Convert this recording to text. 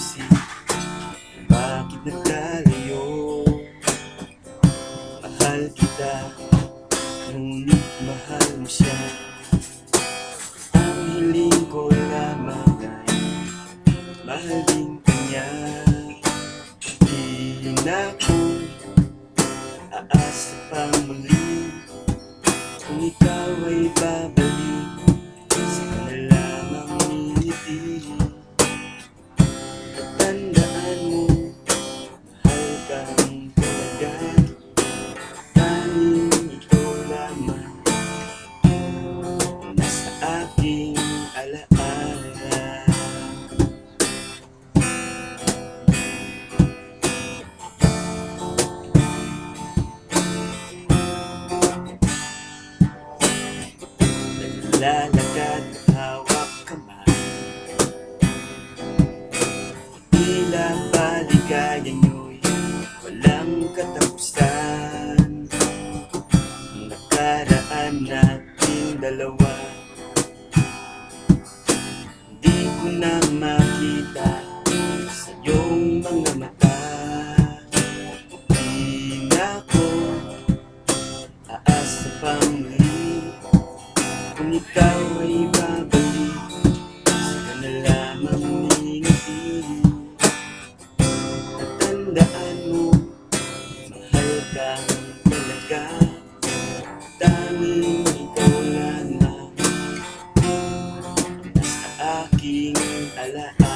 susi, bakit nagkalayo? Mahal kita, ngunit mahal mo siya. Ang hiling ko lamang ay mahal din kanya. Di na ako aasa pang muli, kung ikaw ay babalik, saka na lamang ngingiti. At tandaan mo, mahal kang talaga, tanging ikaw lamang nasa aking alaala. Naglalakad, hawak kamay, tila paligaya nyo'y walang katapusan. Ang nakaraan nating dalawa, di ko na makita sa iyong mga mata. Di na ako aasa pang muli, kung ikaw ay babalik, saka na lamang ngingiti. At tandaan mo, mahal kang talaga, tanging ikaw lamang nasa aking alaala.